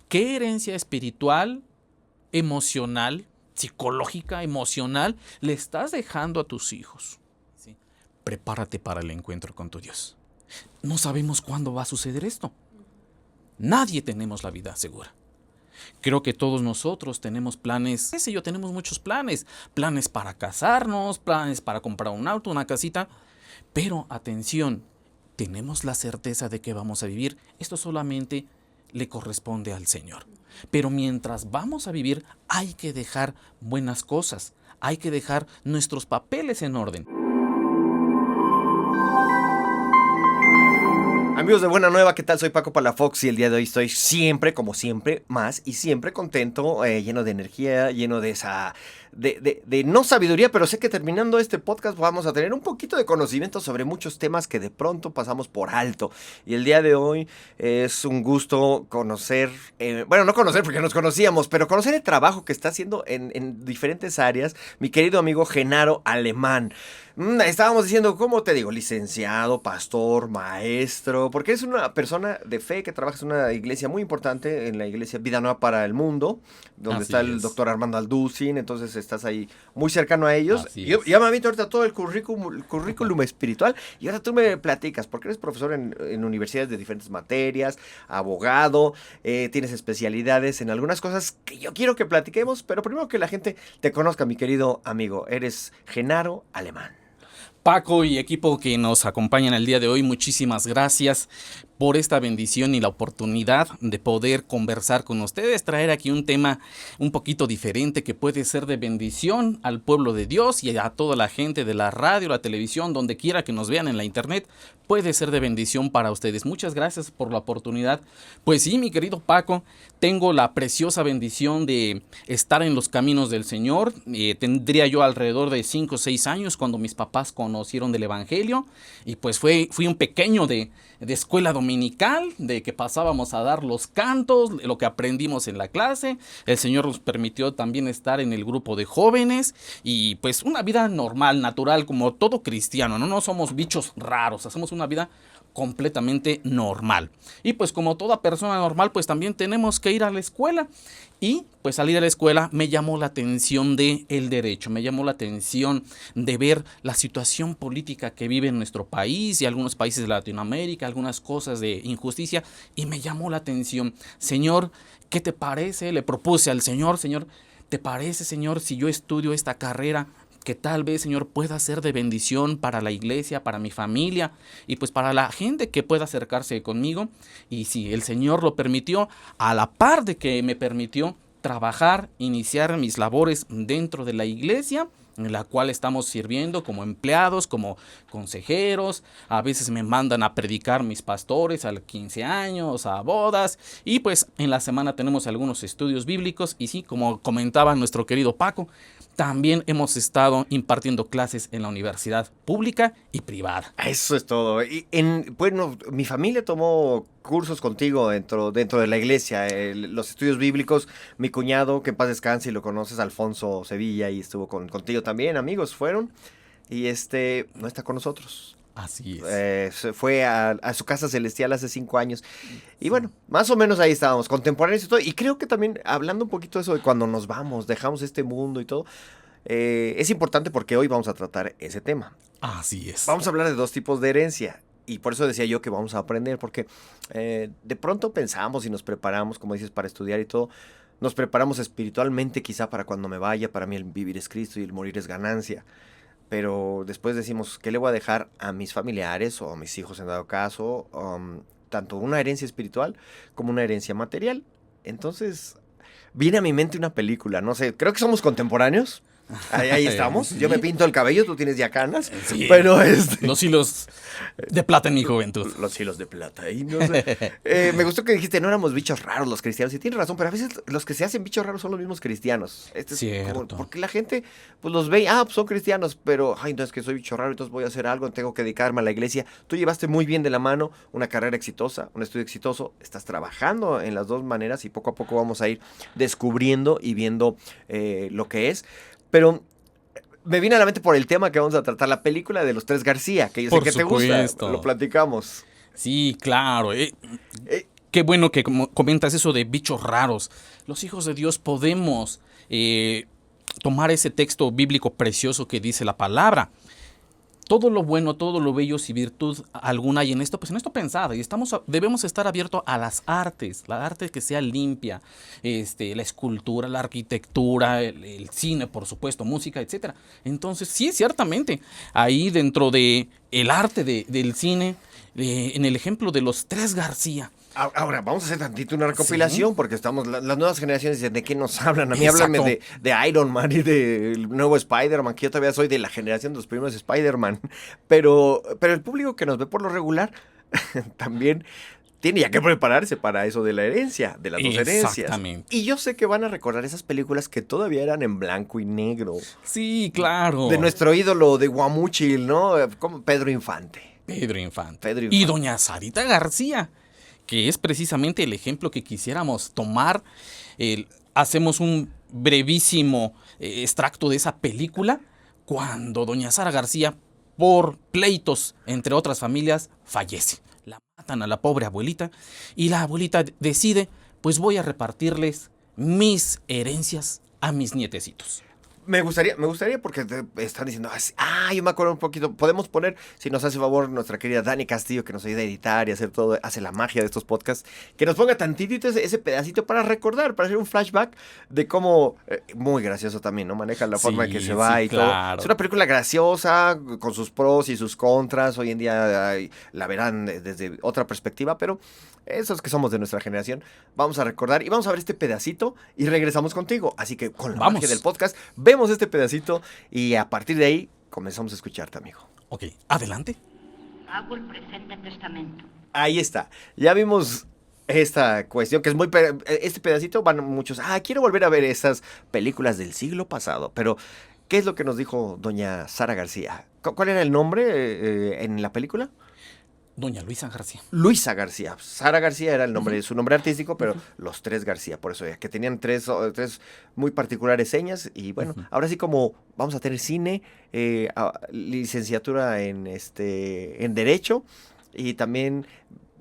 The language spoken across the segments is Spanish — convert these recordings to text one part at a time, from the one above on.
¿Qué herencia espiritual, emocional, psicológica, emocional le estás dejando a tus hijos? ¿Sí? Prepárate para el encuentro con tu Dios. No sabemos cuándo va a suceder esto. Nadie tenemos la vida segura. Creo que todos nosotros tenemos planes, qué sé yo, tenemos muchos planes. Planes para casarnos, planes para comprar un auto, una casita. Pero atención, tenemos la certeza de que vamos a vivir. Esto solamente le corresponde al Señor. Pero mientras vamos a vivir, hay que dejar buenas cosas. Hay que dejar nuestros papeles en orden. Amigos de Buena Nueva, ¿qué tal? Soy Paco Palafox y el día de hoy estoy siempre, como siempre, más y siempre contento, lleno de energía, lleno de esa... De no sabiduría, pero sé que terminando este podcast vamos a tener un poquito de conocimiento sobre muchos temas que de pronto pasamos por alto. Y el día de hoy es un gusto conocer, bueno, no conocer porque nos conocíamos, pero conocer el trabajo que está haciendo en diferentes áreas mi querido amigo Genaro Alemán. Estábamos diciendo, ¿cómo te digo? Licenciado, pastor, maestro, porque eres una persona de fe que trabaja en una iglesia muy importante, en la iglesia Vida Nueva para el Mundo, donde Así está el es. doctor Armando Alducin, entonces estás ahí muy cercano a ellos. Así Yo es. ya me han visto ahorita todo el currículum espiritual y ahora tú me platicas, porque eres profesor en universidades de diferentes materias, abogado, tienes especialidades en algunas cosas que yo quiero que platiquemos, pero primero que la gente te conozca, mi querido amigo, eres Genaro Alemán. Paco y equipo que nos acompañan el día de hoy, muchísimas gracias por esta bendición y la oportunidad de poder conversar con ustedes, traer aquí un tema un poquito diferente que puede ser de bendición al pueblo de Dios y a toda la gente de la radio, la televisión, donde quiera que nos vean en la internet, puede ser de bendición para ustedes. Muchas gracias por la oportunidad. Pues sí, mi querido Paco, tengo la preciosa bendición de estar en los caminos del Señor. Tendría yo alrededor de 5 o 6 años cuando mis papás conocieron del Evangelio y pues fui un pequeño de escuela dominical, de que pasábamos a dar los cantos, lo que aprendimos en la clase. El Señor nos permitió también estar en el grupo de jóvenes y pues una vida normal, natural, como todo cristiano, no somos bichos raros, hacemos una vida completamente normal. Y pues como toda persona normal, pues también tenemos que ir a la escuela. Y pues al ir a la escuela me llamó la atención del derecho, me llamó la atención de ver la situación política que vive en nuestro país y algunos países de Latinoamérica, algunas cosas de injusticia, y me llamó la atención. Señor, ¿qué te parece? Le propuse al Señor, ¿te parece, Señor, si yo estudio esta carrera? Que tal vez, Señor, pueda ser de bendición para la iglesia, para mi familia y pues para la gente que pueda acercarse conmigo. Y si el Señor lo permitió, a la par de que me permitió trabajar, iniciar mis labores dentro de la iglesia, en la cual estamos sirviendo como empleados, como consejeros. A veces me mandan a predicar mis pastores a 15 años, a bodas. Y pues en la semana tenemos algunos estudios bíblicos. Y sí, como comentaba nuestro querido Paco, también hemos estado impartiendo clases en la universidad pública y privada. Eso es todo. Y bueno, mi familia tomó cursos contigo dentro de la iglesia, los estudios bíblicos. Mi cuñado, que en paz descanse y lo conoces, Alfonso Sevilla, y estuvo contigo también, amigos fueron. Y no está con nosotros. Así es. Se fue a su casa celestial hace 5 años. Y bueno, más o menos ahí estábamos, contemporáneos y todo. Y creo que también, hablando un poquito de eso de cuando nos vamos, dejamos este mundo y todo, es importante porque hoy vamos a tratar ese tema. Así es. Vamos a hablar de 2 tipos de herencia. Y por eso decía yo que vamos a aprender, porque de pronto pensamos y nos preparamos, como dices, para estudiar y todo. Nos preparamos espiritualmente quizá para cuando me vaya. Para mí el vivir es Cristo y el morir es ganancia. Pero después decimos, ¿qué le voy a dejar a mis familiares o a mis hijos en dado caso? Tanto una herencia espiritual como una herencia material. Entonces, viene a mi mente una película, no sé, creo que somos contemporáneos. Ahí estamos. Sí. Yo me pinto el cabello, tú tienes ya canas. Sí. Pero Los hilos de plata en mi juventud. Los hilos de plata. Y no sé. Me gustó que dijiste, no éramos bichos raros los cristianos. Y tienes razón, pero a veces los que se hacen bichos raros son los mismos cristianos. Cierto. Porque la gente pues los ve, pues son cristianos, pero no es que soy bicho raro, entonces voy a hacer algo, tengo que dedicarme a la iglesia. Tú llevaste muy bien de la mano una carrera exitosa, un estudio exitoso. Estás trabajando en las dos maneras y poco a poco vamos a ir descubriendo y viendo lo que es. Pero me viene a la mente por el tema que vamos a tratar, la película de los Tres García, que yo sé Por que supuesto. te gusta, lo platicamos. Sí, claro. qué bueno que comentas eso de bichos raros. Los hijos de Dios podemos tomar ese texto bíblico precioso que dice la palabra. Todo lo bueno, todo lo bello, si virtud alguna hay en esto, pues en esto pensada. Y debemos estar abiertos a las artes, la arte que sea limpia, la escultura, la arquitectura, el cine, por supuesto, música, etcétera. Entonces, sí, ciertamente, ahí dentro de el arte del cine, en el ejemplo de los tres García. Ahora, vamos a hacer tantito una recopilación, porque estamos, las nuevas generaciones dicen, ¿de qué nos hablan? A mí Exacto. háblame de Iron Man y del nuevo Spider-Man, que yo todavía soy de la generación de los primeros Spider-Man. Pero el público que nos ve por lo regular también tiene ya que prepararse para eso de la herencia, de las dos herencias. Exactamente. Y yo sé que van a recordar esas películas que todavía eran en blanco y negro. Sí, claro. De nuestro ídolo de Guamúchil, ¿no? Como Pedro Infante. Pedro Infante. Pedro Infante. Y doña Sarita García, que es precisamente el ejemplo que quisiéramos tomar. Hacemos un brevísimo extracto de esa película cuando doña Sara García, por pleitos entre otras familias, fallece. La matan a la pobre abuelita y la abuelita decide, pues voy a repartirles mis herencias a mis nietecitos. Me gustaría porque te están diciendo, yo me acuerdo un poquito, podemos poner, si nos hace favor nuestra querida Dani Castillo, que nos ayuda a editar y hacer todo, hace la magia de estos podcasts, que nos ponga tantitito ese pedacito para recordar, para hacer un flashback de cómo, muy gracioso también, ¿no? Maneja la forma en que se va y claro. todo. Es una película graciosa, con sus pros y sus contras, hoy en día la verán desde otra perspectiva, pero esos que somos de nuestra generación, vamos a recordar y vamos a ver este pedacito y regresamos contigo. Así que con la magia del podcast, vemos este pedacito y a partir de ahí comenzamos a escucharte, amigo. Ok, adelante. Hago el presente testamento. Ahí está. Ya vimos esta cuestión que es muy... Este pedacito van muchos... quiero volver a ver esas películas del siglo pasado. Pero, ¿qué es lo que nos dijo doña Sara García? ¿Cuál era el nombre en la película? Doña Luisa García. Luisa García. Sara García era el nombre, su nombre artístico, pero los tres García, por eso ya que tenían tres muy particulares señas. Y bueno, ahora sí como vamos a tener cine, licenciatura en Derecho y también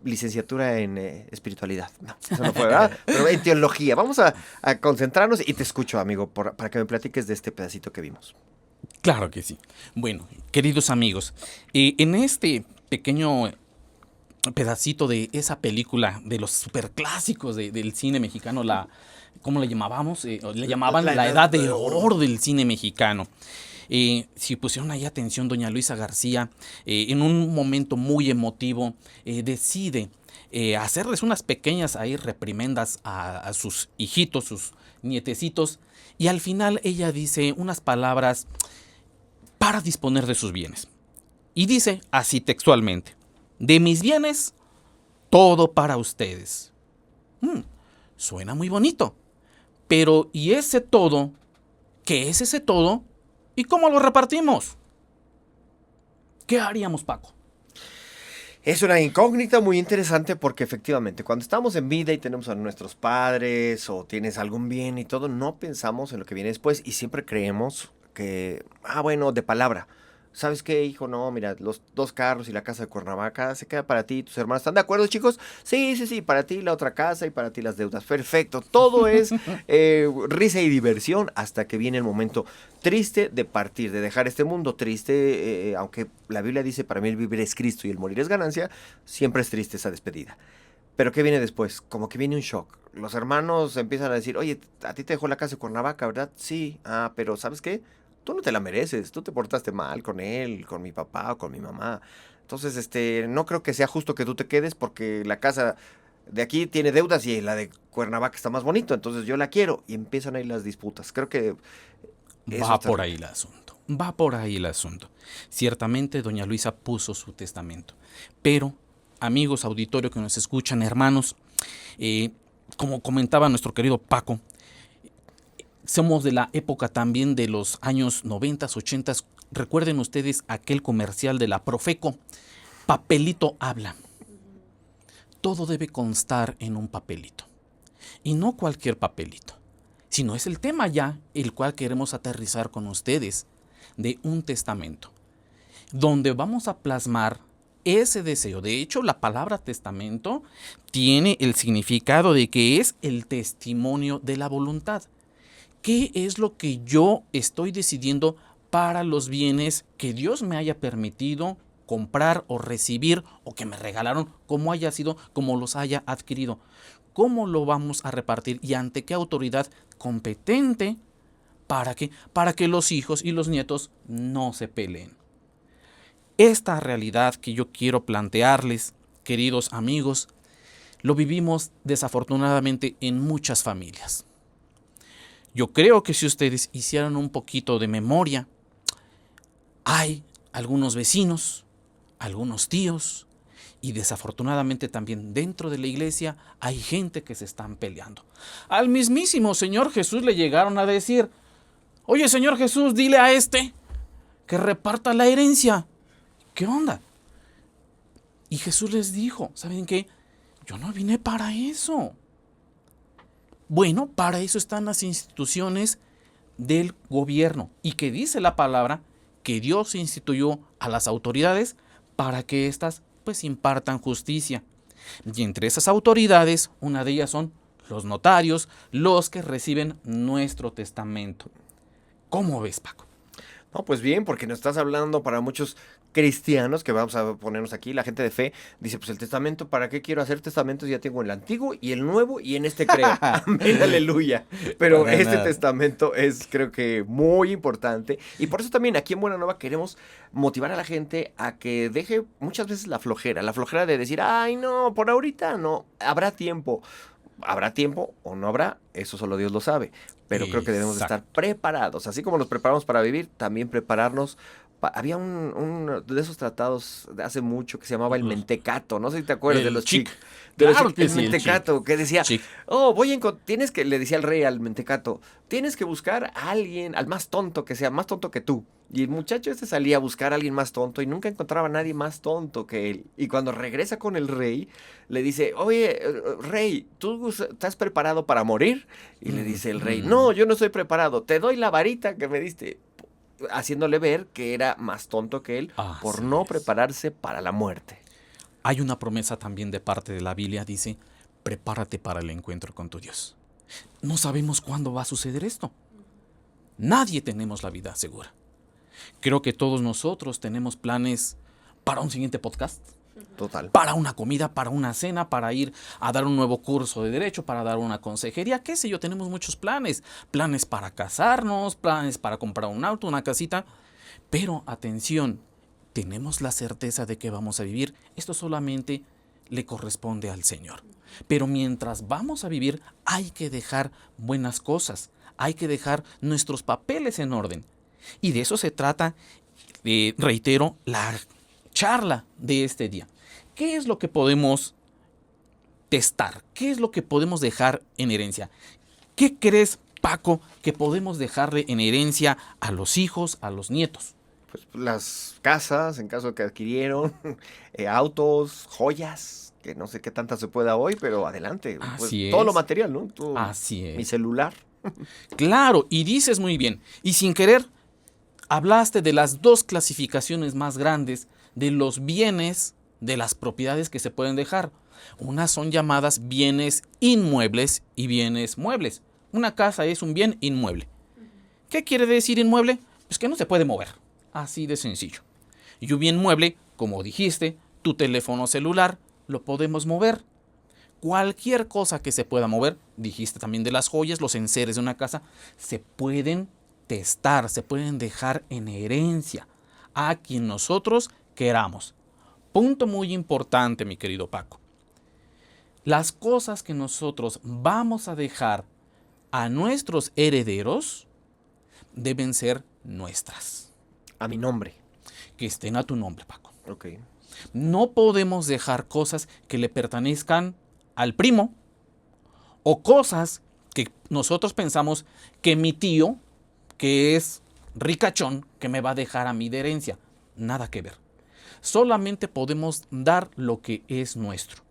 licenciatura en espiritualidad. No, eso no fue, ¿verdad? Pero en teología. Vamos a concentrarnos y te escucho, amigo, para que me platiques de este pedacito que vimos. Claro que sí. Bueno, queridos amigos, en este pequeño pedacito de esa película de los superclásicos del cine mexicano, ¿cómo le llamábamos? Le llamaban la edad de oro del cine mexicano. Si pusieron ahí atención, doña Luisa García, en un momento muy emotivo, decide hacerles unas pequeñas ahí reprimendas a sus hijitos, sus nietecitos, y al final ella dice unas palabras para disponer de sus bienes. Y dice así textualmente: de mis bienes, todo para ustedes. Suena muy bonito. Pero, ¿y ese todo? ¿Qué es ese todo? ¿Y cómo lo repartimos? ¿Qué haríamos, Paco? Es una incógnita muy interesante porque efectivamente cuando estamos en vida y tenemos a nuestros padres o tienes algún bien y todo, no pensamos en lo que viene después y siempre creemos que, bueno, de palabra. ¿Sabes qué, hijo? No, mira, los 2 carros y la casa de Cuernavaca se queda para ti y tus hermanos. ¿Están de acuerdo, chicos? Sí, para ti la otra casa y para ti las deudas. Perfecto, todo es risa y diversión hasta que viene el momento triste de partir, de dejar este mundo triste, aunque la Biblia dice, para mí el vivir es Cristo y el morir es ganancia, siempre es triste esa despedida. Pero ¿qué viene después? Como que viene un shock. Los hermanos empiezan a decir, oye, a ti te dejó la casa de Cuernavaca, ¿verdad? Sí, pero ¿sabes qué? Tú no te la mereces, tú te portaste mal con él, con mi papá o con mi mamá. Entonces, no creo que sea justo que tú te quedes porque la casa de aquí tiene deudas y la de Cuernavaca está más bonito, entonces yo la quiero. Y empiezan ahí las disputas. Creo que va por ahí el asunto. Va por ahí el asunto. Ciertamente, doña Luisa puso su testamento. Pero, amigos, auditorio que nos escuchan, hermanos, como comentaba nuestro querido Paco, somos de la época también de los años 90, 80. Recuerden ustedes aquel comercial de la Profeco. Papelito habla. Todo debe constar en un papelito. Y no cualquier papelito, sino es el tema ya el cual queremos aterrizar con ustedes, de un testamento, donde vamos a plasmar ese deseo. De hecho, la palabra testamento tiene el significado de que es el testimonio de la voluntad. ¿Qué es lo que yo estoy decidiendo para los bienes que Dios me haya permitido comprar o recibir o que me regalaron, como haya sido, como los haya adquirido? ¿Cómo lo vamos a repartir y ante qué autoridad competente para que los hijos y los nietos no se peleen? Esta realidad que yo quiero plantearles, queridos amigos, lo vivimos desafortunadamente en muchas familias. Yo creo que si ustedes hicieran un poquito de memoria, hay algunos vecinos, algunos tíos, y desafortunadamente también dentro de la iglesia hay gente que se están peleando. Al mismísimo Señor Jesús le llegaron a decir: oye, Señor Jesús, dile a este que reparta la herencia. ¿Qué onda? Y Jesús les dijo: ¿saben qué? Yo no vine para eso. Bueno, para eso están las instituciones del gobierno. Y que dice la palabra que Dios instituyó a las autoridades para que éstas pues impartan justicia. Y entre esas autoridades, una de ellas son los notarios, los que reciben nuestro testamento. ¿Cómo ves, Paco? No, pues bien, porque nos estás hablando para muchos cristianos, que vamos a ponernos aquí, la gente de fe, dice, pues el testamento, ¿para qué quiero hacer testamentos? Ya tengo el antiguo y el nuevo y en este creo. Amén, aleluya. Pero Para este nada. testamento es, creo que, muy importante. Y por eso también aquí en Buena Nueva queremos motivar a la gente a que deje muchas veces la flojera de decir, ay, no, por ahorita no, habrá tiempo. ¿Habrá tiempo o no habrá? Eso solo Dios lo sabe. Pero creo que debemos de estar preparados. Así como nos preparamos para vivir, también prepararnos. Había un de esos tratados de hace mucho que se llamaba el mentecato. No sé si te acuerdas de los chic. chic. De los Claro chic, que el sí, el mentecato, que decía, Chic. oh, tienes que, le decía el rey al mentecato, tienes que buscar a alguien, al más tonto que sea, más tonto que tú. Y el muchacho este salía a buscar a alguien más tonto y nunca encontraba a nadie más tonto que él. Y cuando regresa con el rey, le dice, oye, rey, ¿tú estás preparado para morir? Y le dice el rey, no, yo no estoy preparado, te doy la varita que me diste. Haciéndole ver que era más tonto que él por Así no es. prepararse para la muerte. Hay una promesa también de parte de la Biblia, dice: prepárate para el encuentro con tu Dios. No sabemos cuándo va a suceder esto. Nadie tenemos la vida segura. Creo que todos nosotros tenemos planes para un siguiente podcast, Total. para una comida, para una cena, para ir a dar un nuevo curso de derecho, para dar una consejería, qué sé yo, tenemos muchos planes. Planes para casarnos, planes para comprar un auto, una casita. Pero atención, tenemos la certeza de que vamos a vivir. Esto solamente le corresponde al Señor. Pero mientras vamos a vivir, hay que dejar buenas cosas. Hay que dejar nuestros papeles en orden. Y de eso se trata, reitero, la charla de este día. ¿Qué es lo que podemos testar? ¿Qué es lo que podemos dejar en herencia? ¿Qué crees, Paco, que podemos dejarle en herencia a los hijos, a los nietos? Pues las casas, en caso de que adquirieron, autos, joyas, que no sé qué tantas se pueda hoy, pero adelante. Pues, Así todo es. lo material, ¿no? Así Mi es. celular. Claro, y dices muy bien. Y sin querer, hablaste de las dos clasificaciones más grandes de los bienes, de las propiedades que se pueden dejar. Unas son llamadas bienes inmuebles y bienes muebles. Una casa es un bien inmueble. ¿Qué quiere decir inmueble? Pues que no se puede mover. Así de sencillo. Y un bien mueble, como dijiste, tu teléfono celular, lo podemos mover. Cualquier cosa que se pueda mover, dijiste también de las joyas, los enseres de una casa, se pueden testar, se pueden dejar en herencia a quien nosotros queramos. Punto muy importante, mi querido Paco. Las cosas que nosotros vamos a dejar a nuestros herederos deben ser nuestras. A mi nombre. Que estén a tu nombre, Paco. Ok. No podemos dejar cosas que le pertenezcan al primo o cosas que nosotros pensamos que mi tío, que es ricachón, que me va a dejar a mí de herencia. Nada que ver. Solamente podemos dar lo que es nuestro.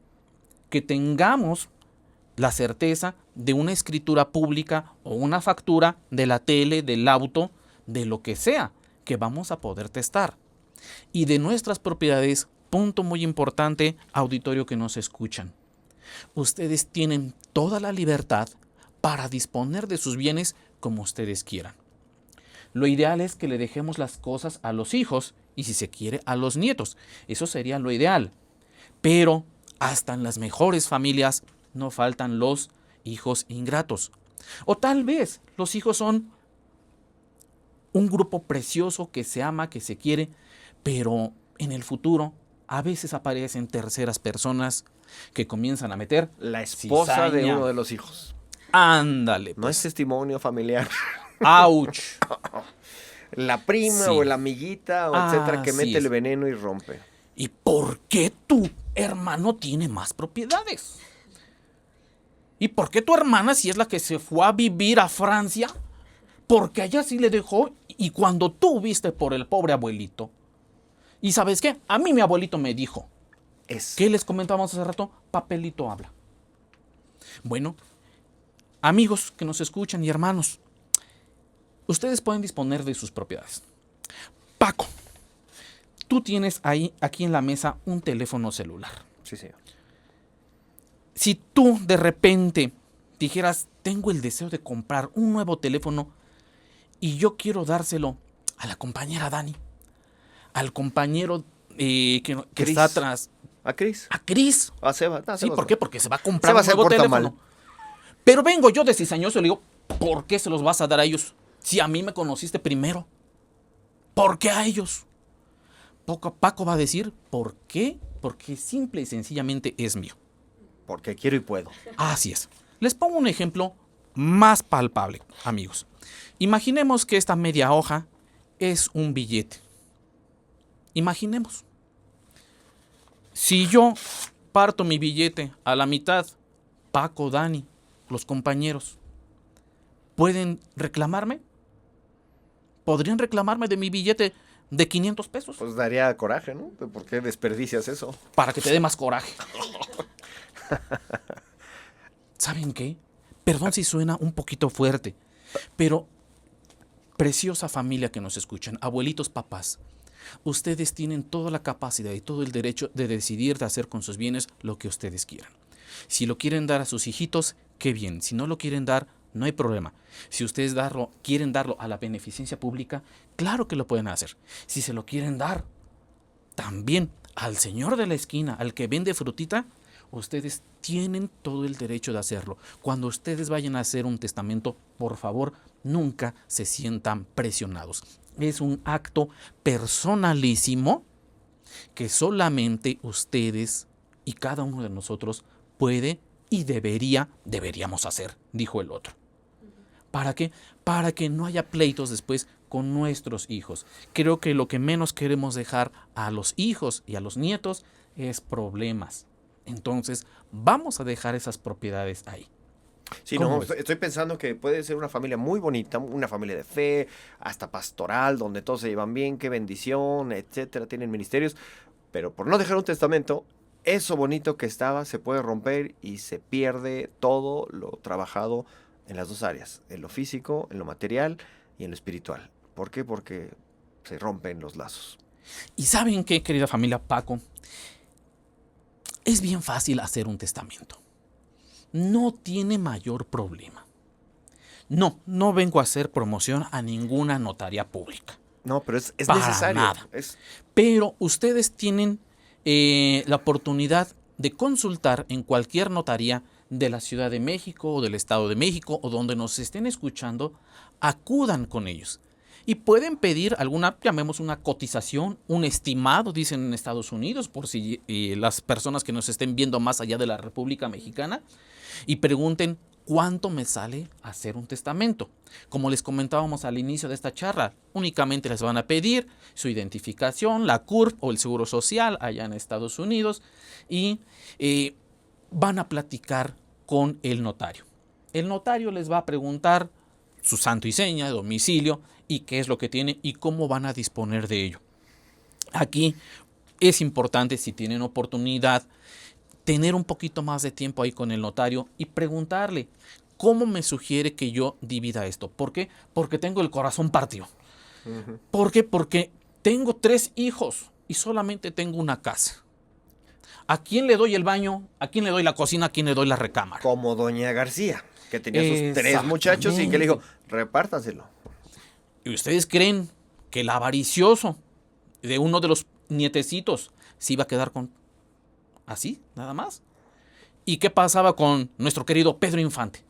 Que tengamos la certeza de una escritura pública o una factura de la tele, del auto, de lo que sea que vamos a poder testar. Y de nuestras propiedades punto muy importante, auditorio que nos escuchan. Ustedes tienen toda la libertad para disponer de sus bienes como ustedes quieran. Lo ideal es que le dejemos las cosas a los hijos y, si se quiere, a los nietos. Eso sería lo ideal. Pero hasta en las mejores familias no faltan los hijos ingratos. O tal vez los hijos son un grupo precioso que se ama, que se quiere, pero en el futuro a veces aparecen terceras personas que comienzan a meter La esposa de cizaña. uno de los hijos. Ándale, No es testimonio familiar. ¡auch! La prima Sí. o la amiguita o etcétera que Así mete es. el veneno y rompe. ¿Y por qué tu hermano tiene más propiedades? ¿Y por qué tu hermana, si es la que se fue a vivir a Francia, porque ella sí le dejó, y cuando tú viste por el pobre abuelito? ¿Y sabes qué? A mí mi abuelito me dijo, ¿qué les comentábamos hace rato? Papelito habla. Bueno, amigos que nos escuchan y hermanos, ustedes pueden disponer de sus propiedades. Paco, tú tienes ahí, aquí en la mesa, un teléfono celular. Sí, señor. Si tú de repente dijeras, tengo el deseo de comprar un nuevo teléfono y yo quiero dárselo a la compañera Dani, al compañero que Chris. está atrás, ¿A Cris? a Cris. A Seba. No, Sí, Seba ¿por no. qué? Porque se va a comprar Seba un se nuevo porta teléfono. mal. Pero vengo yo de cizañoso y le digo, ¿por qué se los vas a dar a ellos? Si a mí me conociste primero. ¿Por qué a ellos? Paco va a decir, ¿por qué? Porque simple y sencillamente es mío. Porque quiero y puedo. Así es. Les pongo un ejemplo más palpable, amigos. Imaginemos que esta media hoja es un billete. Imaginemos. Si yo parto mi billete a la mitad, Paco, Dani, los compañeros, ¿pueden reclamarme? ¿Podrían reclamarme de mi billete de 500 pesos? Pues daría coraje, ¿no? ¿Por qué desperdicias eso? Para que te dé más coraje. ¿Saben qué? Perdón si suena un poquito fuerte, pero preciosa familia que nos escuchan, abuelitos, papás, ustedes tienen toda la capacidad y todo el derecho de decidir de hacer con sus bienes lo que ustedes quieran. Si lo quieren dar a sus hijitos, qué bien. Si no lo quieren dar, no hay problema. Si ustedes quieren darlo a la beneficencia pública, claro que lo pueden hacer. Si se lo quieren dar también al señor de la esquina, al que vende frutita, ustedes tienen todo el derecho de hacerlo. Cuando ustedes vayan a hacer un testamento, por favor, nunca se sientan presionados. Es un acto personalísimo que solamente ustedes y cada uno de nosotros puede y deberíamos hacer, dijo el otro. ¿Para qué? Para que no haya pleitos después con nuestros hijos. Creo que lo que menos queremos dejar a los hijos y a los nietos es problemas. Entonces, vamos a dejar esas propiedades ahí. Sí, ¿Cómo no, ves? estoy pensando que puede ser una familia muy bonita, una familia de fe, hasta pastoral, donde todos se llevan bien, qué bendición, etcétera, tienen ministerios, pero por no dejar un testamento, eso bonito que estaba se puede romper y se pierde todo lo trabajado en las dos áreas, en lo físico, en lo material y en lo espiritual. ¿Por qué? Porque se rompen los lazos. ¿Y saben qué, querida familia Paco? Es bien fácil hacer un testamento. No tiene mayor problema. No vengo a hacer promoción a ninguna notaría pública. No, pero es Para necesario. nada. Es, Pero ustedes tienen la oportunidad de consultar en cualquier notaría de la Ciudad de México o del Estado de México o donde nos estén escuchando, acudan con ellos. Y pueden pedir alguna, llamemos una cotización, un estimado, dicen en Estados Unidos, por si las personas que nos estén viendo más allá de la República Mexicana, y pregunten cuánto me sale hacer un testamento. Como les comentábamos al inicio de esta charla, únicamente les van a pedir su identificación, la CURP o el Seguro Social allá en Estados Unidos, y van a platicar con el notario. El notario les va a preguntar su santo y seña, domicilio, y qué es lo que tiene y cómo van a disponer de ello. Aquí es importante, si tienen oportunidad, tener un poquito más de tiempo ahí con el notario y preguntarle cómo me sugiere que yo divida esto. ¿Por qué? Porque tengo el corazón partido. ¿Por qué? Porque tengo 3 hijos. y solamente tengo una casa. ¿A quién le doy el baño? ¿A quién le doy la cocina? ¿A quién le doy la recámara? Como doña García, que tenía sus 3 muchachos y que le dijo, repártanselo. ¿Y ustedes creen que el avaricioso de uno de los nietecitos se iba a quedar con así, nada más? ¿Y qué pasaba con nuestro querido Pedro Infante?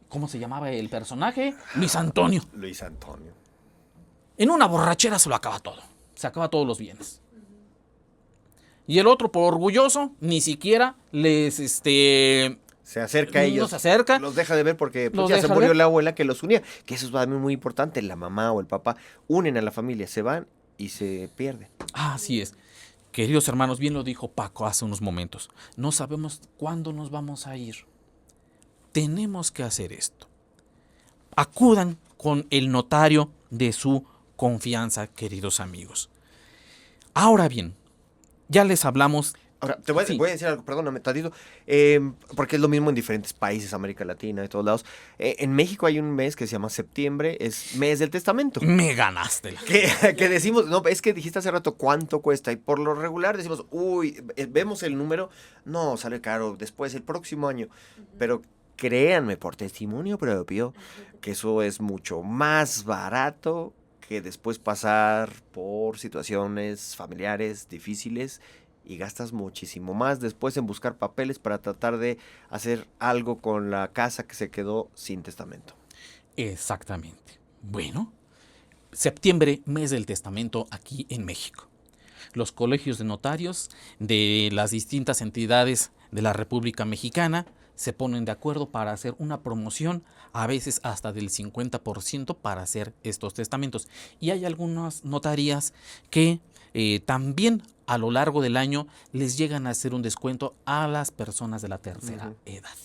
¿Cómo se llamaba el personaje? Luis Antonio. Luis Antonio. En una borrachera se lo acaba todo. Se acaba todos los bienes. Y el otro, por orgulloso, ni siquiera les, Se acerca a ellos. no se acerca. Los deja de ver porque pues, Los ya se deja murió ver. la abuela que los unía. Que eso es también muy importante. La mamá o el papá unen a la familia. Se van y se pierden. Así es. Queridos hermanos, bien lo dijo Paco hace unos momentos. No sabemos cuándo nos vamos a ir. Tenemos que hacer esto. Acudan con el notario de su confianza, queridos amigos. Ahora bien, ya les hablamos. Ahora, te voy a, Sí. voy a decir algo, perdóname, tantito, porque es lo mismo en diferentes países, América Latina, de todos lados. En México hay un mes que se llama septiembre, es mes del testamento. Me ganaste. Que decimos, no, es que dijiste hace rato cuánto cuesta y por lo regular decimos, uy, vemos el número, no, sale caro, después el próximo año, pero créanme por testimonio propio que eso es mucho más barato que después pasar por situaciones familiares difíciles y gastas muchísimo más después en buscar papeles para tratar de hacer algo con la casa que se quedó sin testamento. Exactamente. Bueno, septiembre, mes del testamento aquí en México. Los colegios de notarios de las distintas entidades de la República Mexicana se ponen de acuerdo para hacer una promoción, a veces hasta del 50% para hacer estos testamentos. Y hay algunas notarías que también a lo largo del año les llegan a hacer un descuento a las personas de la tercera edad.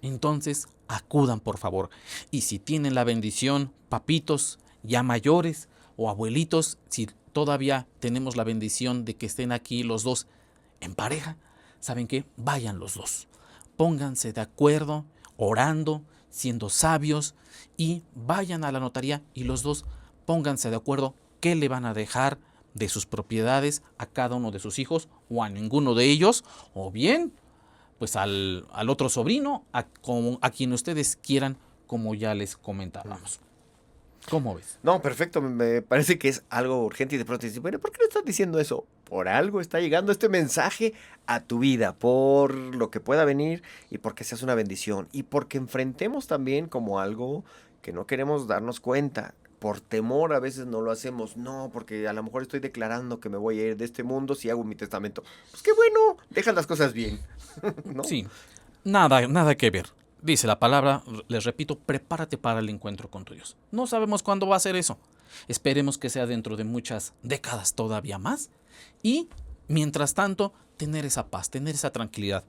Entonces, acudan por favor. Y si tienen la bendición, papitos ya mayores o abuelitos, si todavía tenemos la bendición de que estén aquí los dos en pareja, ¿saben qué? Vayan los dos. Pónganse de acuerdo, orando, siendo sabios, y vayan a la notaría y los dos pónganse de acuerdo qué le van a dejar de sus propiedades a cada uno de sus hijos o a ninguno de ellos, o bien pues al otro sobrino, a quien ustedes quieran, como ya les comentábamos. ¿Cómo ves? No, perfecto, me parece que es algo urgente y de pronto dices, bueno, ¿por qué no estás diciendo eso? Por algo está llegando este mensaje a tu vida, por lo que pueda venir y porque seas una bendición y porque enfrentemos también como algo que no queremos darnos cuenta. Por temor a veces no lo hacemos, no, porque a lo mejor estoy declarando que me voy a ir de este mundo si hago mi testamento. Pues qué bueno, dejan las cosas bien, ¿no? Sí, nada que ver. Dice la palabra, les repito, prepárate para el encuentro con tu Dios. No sabemos cuándo va a ser eso. Esperemos que sea dentro de muchas décadas todavía más. Y, mientras tanto, tener esa paz, tener esa tranquilidad.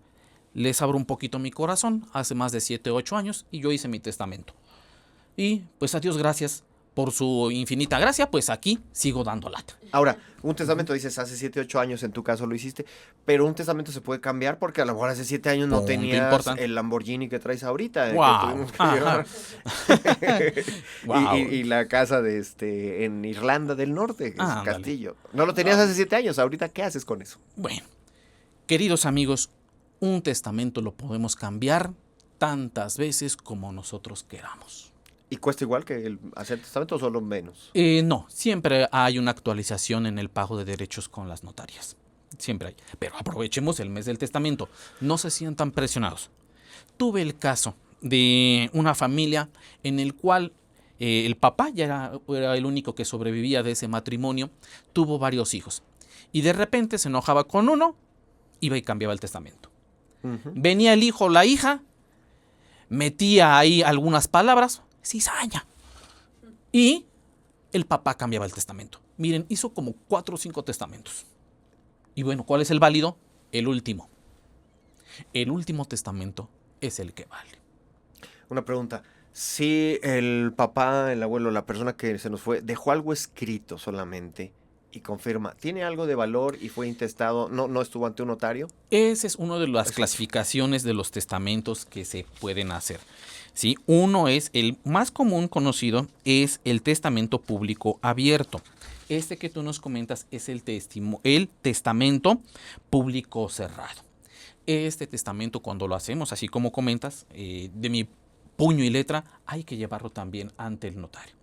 Les abro un poquito mi corazón. Hace más de 7, 8 años y yo hice mi testamento. Y, pues, a Dios gracias por su infinita gracia, pues aquí sigo dando lata. Ahora, un testamento dices hace 7, 8 años en tu caso lo hiciste, pero un testamento se puede cambiar porque a lo mejor hace 7 años no Punto tenías importante. el Lamborghini que traes ahorita. Que Wow. tuvimos que llevar. Wow. Y la casa de en Irlanda del Norte, que es Ándale. castillo. No lo tenías hace 7 años, ahorita ¿qué haces con eso? Bueno, queridos amigos, un testamento lo podemos cambiar tantas veces como nosotros queramos. ¿Y cuesta igual que el hacer testamento o solo menos? No, siempre hay una actualización en el pago de derechos con las notarias. Siempre hay. Pero aprovechemos el mes del testamento. No se sientan presionados. Tuve el caso de una familia en el cual el papá ya era el único que sobrevivía de ese matrimonio. Tuvo varios hijos. Y de repente se enojaba con uno, iba y cambiaba el testamento. Venía el hijo o la hija, metía ahí algunas palabras, cizaña. Y el papá cambiaba el testamento. Miren, hizo como 4 o 5 testamentos. Y bueno, ¿cuál es el válido? El último. El último testamento es el que vale. Una pregunta. Si el papá, el abuelo, la persona que se nos fue, dejó algo escrito solamente y confirma, ¿tiene algo de valor y fue intestado, no estuvo ante un notario? Esa es una de las clasificaciones de los testamentos que se pueden hacer. ¿Sí? Uno es, el más común conocido, es el testamento público abierto. Este que tú nos comentas es el testamento público cerrado. Este testamento, cuando lo hacemos, así como comentas, de mi puño y letra, hay que llevarlo también ante el notario.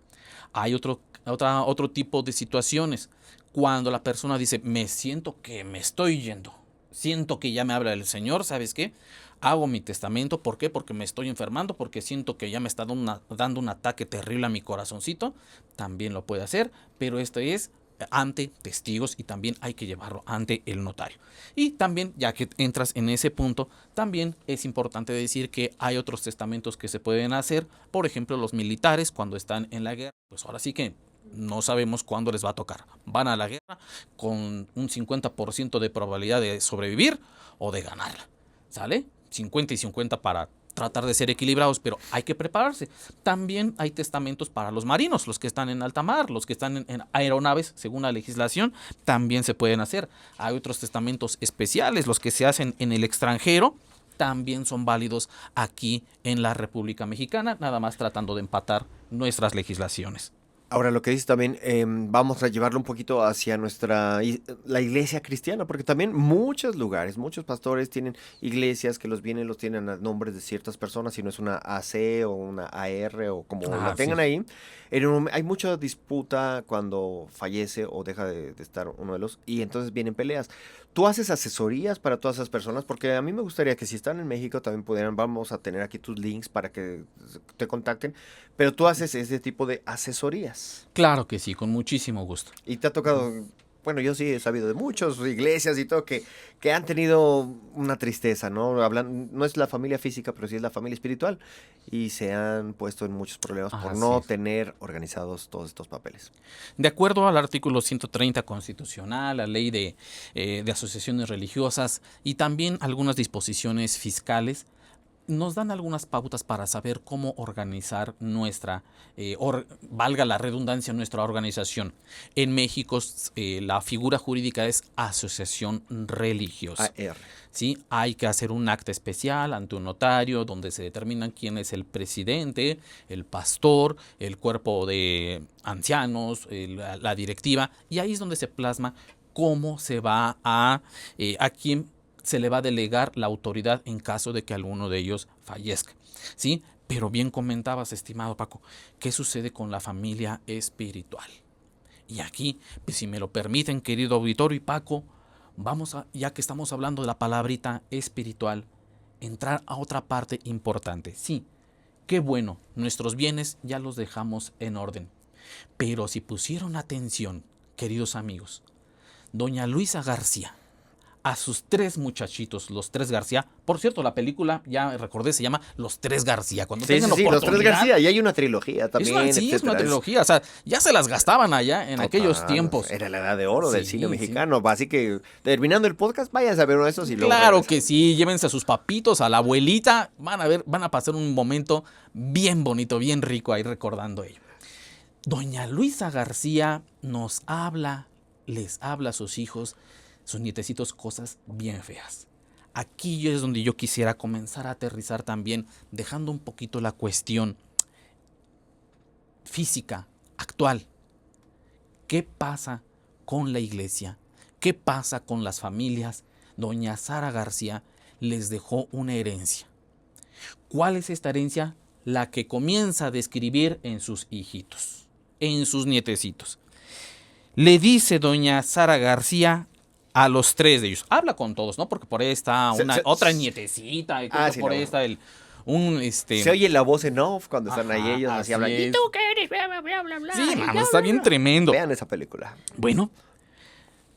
Hay otro tipo de situaciones. Cuando la persona dice, me siento que me estoy yendo, siento que ya me habla el Señor, ¿sabes qué? Hago mi testamento, ¿por qué? Porque me estoy enfermando, porque siento que ya me está dando un ataque terrible a mi corazoncito. También lo puede hacer, pero esto es ante testigos y también hay que llevarlo ante el notario. Y también, ya que entras en ese punto, también es importante decir que hay otros testamentos que se pueden hacer. Por ejemplo, los militares cuando están en la guerra, pues ahora sí que no sabemos cuándo les va a tocar. Van a la guerra con un 50% de probabilidad de sobrevivir o de ganarla. ¿Sale? 50 y 50 para tratar de ser equilibrados, pero hay que prepararse. También hay testamentos para los marinos, los que están en alta mar, los que están en aeronaves, según la legislación, también se pueden hacer. Hay otros testamentos especiales, los que se hacen en el extranjero, también son válidos aquí en la República Mexicana, nada más tratando de empatar nuestras legislaciones. Ahora, lo que dices también, vamos a llevarlo un poquito hacia la iglesia cristiana, porque también muchos lugares, muchos pastores tienen iglesias que los tienen a nombres de ciertas personas, si no es una AC o una AR o como la tengan sí. ahí. Hay mucha disputa cuando fallece o deja de estar uno de los, y entonces vienen peleas. ¿Tú haces asesorías para todas esas personas? Porque a mí me gustaría que si están en México también vamos a tener aquí tus links para que te contacten, pero tú haces ese tipo de asesorías. Claro que sí, con muchísimo gusto. Y te ha tocado, bueno, yo sí he sabido de muchas iglesias y todo que han tenido una tristeza, ¿no? No es la familia física, pero sí es la familia espiritual. Y se han puesto en muchos problemas por no tener organizados todos estos papeles. De acuerdo al artículo 130 constitucional, la ley de asociaciones religiosas y también algunas disposiciones fiscales, nos dan algunas pautas para saber cómo organizar valga la redundancia, nuestra organización. En México, la figura jurídica es asociación religiosa. AR. ¿Sí? Hay que hacer un acta especial ante un notario donde se determinan quién es el presidente, el pastor, el cuerpo de ancianos, la directiva, y ahí es donde se plasma cómo se va a quién se le va a delegar la autoridad en caso de que alguno de ellos fallezca, ¿sí? Pero bien comentabas, estimado Paco, ¿qué sucede con la familia espiritual? Y aquí, pues, si me lo permiten, querido auditorio y Paco, ya que estamos hablando de la palabrita espiritual, entrar a otra parte importante. Sí, qué bueno, nuestros bienes ya los dejamos en orden. Pero si pusieron atención, queridos amigos, doña Luisa García, a sus 3 muchachitos, los 3 García. Por cierto, la película, ya recordé, se llama Los 3 García. Cuando tengan sí, Los 3 García. Y hay una trilogía también, es una trilogía. O sea, ya se las gastaban allá en aquellos tiempos. Era la edad de oro del cine mexicano. Así que, terminando el podcast, vayan a ver uno de esos y luego Claro que sí, llévense a sus papitos, a la abuelita. Van a pasar un momento bien bonito, bien rico ahí recordando ello. Doña Luisa García les habla a sus hijos, sus nietecitos, cosas bien feas. Aquí es donde yo quisiera comenzar a aterrizar también, dejando un poquito la cuestión física, actual. ¿Qué pasa con la iglesia? ¿Qué pasa con las familias? Doña Sara García les dejó una herencia. ¿Cuál es esta herencia? La que comienza a describir en sus hijitos, en sus nietecitos. Le dice doña Sara García a los 3 de ellos. Habla con todos, ¿no? Porque por ahí está otra nietecita. Y sí, por ahí está Se oye la voz en off cuando están ahí ellos, así hablan. ¿Y tú qué eres? Bla, bla, bla, bla. Sí, mano, está bien tremendo. Vean esa película. Bueno,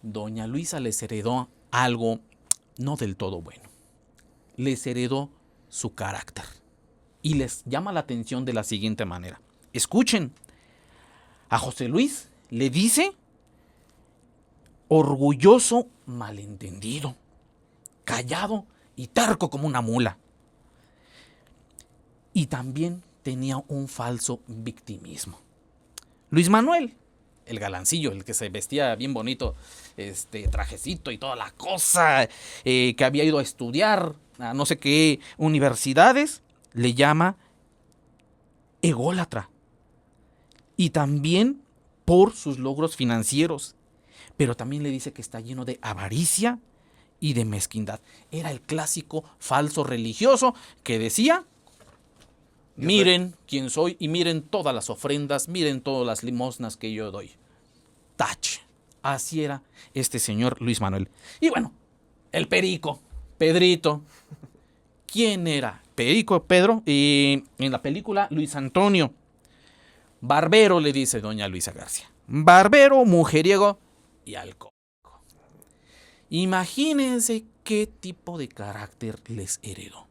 doña Luisa les heredó algo no del todo bueno. Les heredó su carácter. Y les llama la atención de la siguiente manera. Escuchen. A José Luis le dice orgulloso malentendido, callado y terco como una mula. Y también tenía un falso victimismo. Luis Manuel, el galancillo, el que se vestía bien bonito, trajecito y toda la cosa, que había ido a estudiar a no sé qué universidades, le llama ególatra. Y también por sus logros financieros, pero también le dice que está lleno de avaricia y de mezquindad. Era el clásico falso religioso que decía: miren quién soy y miren todas las ofrendas, miren todas las limosnas que yo doy. Tache. Así era este señor Luis Manuel. Y bueno, el Perico, Pedrito. ¿Quién era? Perico, Pedro. Y en la película, Luis Antonio. Barbero, le dice doña Luisa García. Barbero, mujeriego y alcohólico. Imagínense qué tipo de carácter les heredó.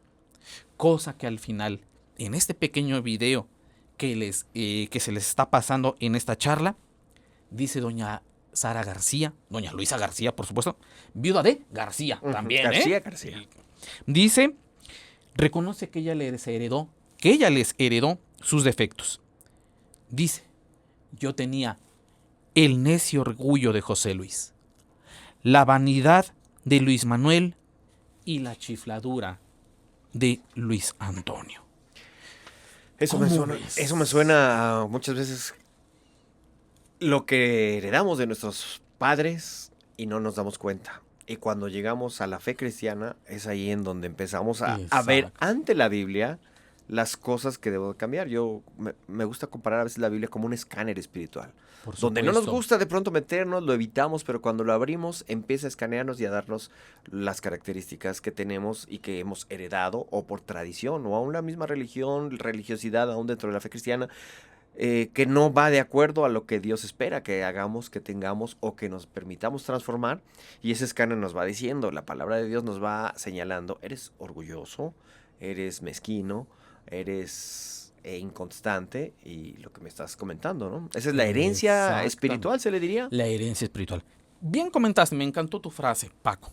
Cosa que al final, en este pequeño video que se les está pasando en esta charla, dice doña Sara García, doña Luisa García, por supuesto, viuda de García también, García. Dice, reconoce que ella les heredó sus defectos. Dice, yo tenía el necio orgullo de José Luis, la vanidad de Luis Manuel y la chifladura de Luis Antonio. Eso me suena a muchas veces lo que heredamos de nuestros padres y no nos damos cuenta. Y cuando llegamos a la fe cristiana, es ahí en donde empezamos a ver ante la Biblia las cosas que debo cambiar. Me gusta comparar a veces la Biblia como un escáner espiritual. Donde no nos gusta de pronto meternos, lo evitamos, pero cuando lo abrimos empieza a escanearnos y a darnos las características que tenemos y que hemos heredado o por tradición o aún la misma religiosidad aún dentro de la fe cristiana, que no va de acuerdo a lo que Dios espera que hagamos, que tengamos o que nos permitamos transformar. Y ese escáner nos va diciendo, la palabra de Dios nos va señalando, eres orgulloso, eres mezquino, eres inconstante, y lo que me estás comentando, ¿no? Esa es la herencia espiritual, se le diría. La herencia espiritual. Bien comentaste, me encantó tu frase, Paco.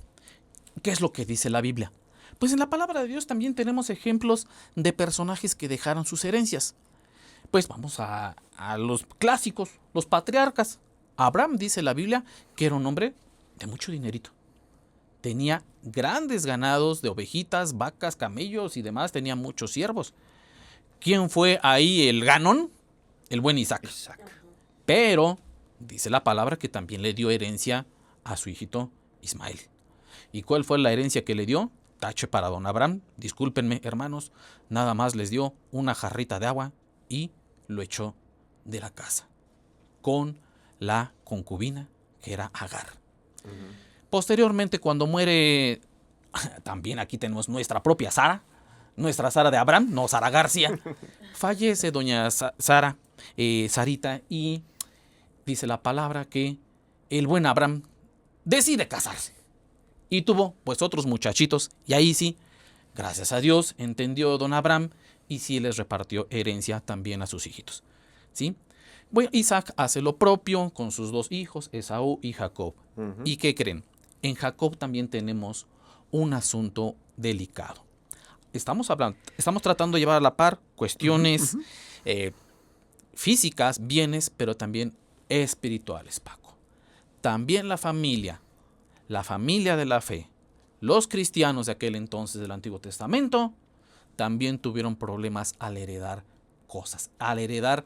¿Qué es lo que dice la Biblia? Pues en la palabra de Dios también tenemos ejemplos de personajes que dejaron sus herencias. Pues vamos a los clásicos, los patriarcas. Abraham, dice la Biblia, que era un hombre de mucho dinerito. Tenía grandes ganados de ovejitas, vacas, camellos y demás, tenía muchos siervos. ¿Quién fue ahí el ganón? El buen Isaac. Pero dice la palabra que también le dio herencia a su hijito Ismael. ¿Y cuál fue la herencia que le dio? Tache para don Abraham. Discúlpenme, hermanos, nada más les dio una jarrita de agua y lo echó de la casa con la concubina que era Agar. Posteriormente, cuando muere, también aquí tenemos nuestra propia Sara, nuestra Sara de Abraham, no Sara García. Fallece doña Sara, Sarita, y dice la palabra que el buen Abraham decide casarse. Y tuvo pues otros muchachitos, y ahí sí, gracias a Dios, entendió don Abraham, y sí les repartió herencia también a sus hijitos. ¿Sí? Bueno, Isaac hace lo propio con sus dos hijos, Esaú y Jacob. ¿Y qué creen? En Jacob también tenemos un asunto delicado. Estamos tratando de llevar a la par cuestiones físicas, bienes, pero también espirituales, Paco. También la familia de la fe, los cristianos de aquel entonces del Antiguo Testamento, también tuvieron problemas al heredar cosas, al heredar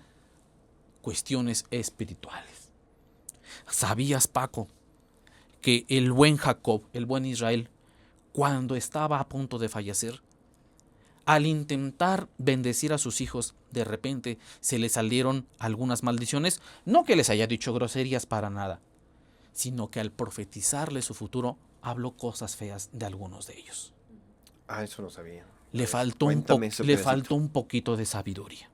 cuestiones espirituales. ¿Sabías, Paco, que el buen Jacob, el buen Israel, cuando estaba a punto de fallecer, al intentar bendecir a sus hijos, de repente se le salieron algunas maldiciones? No que les haya dicho groserías para nada, sino que al profetizarle su futuro, habló cosas feas de algunos de ellos. Eso no sabía. Le faltó un poquito de sabiduría.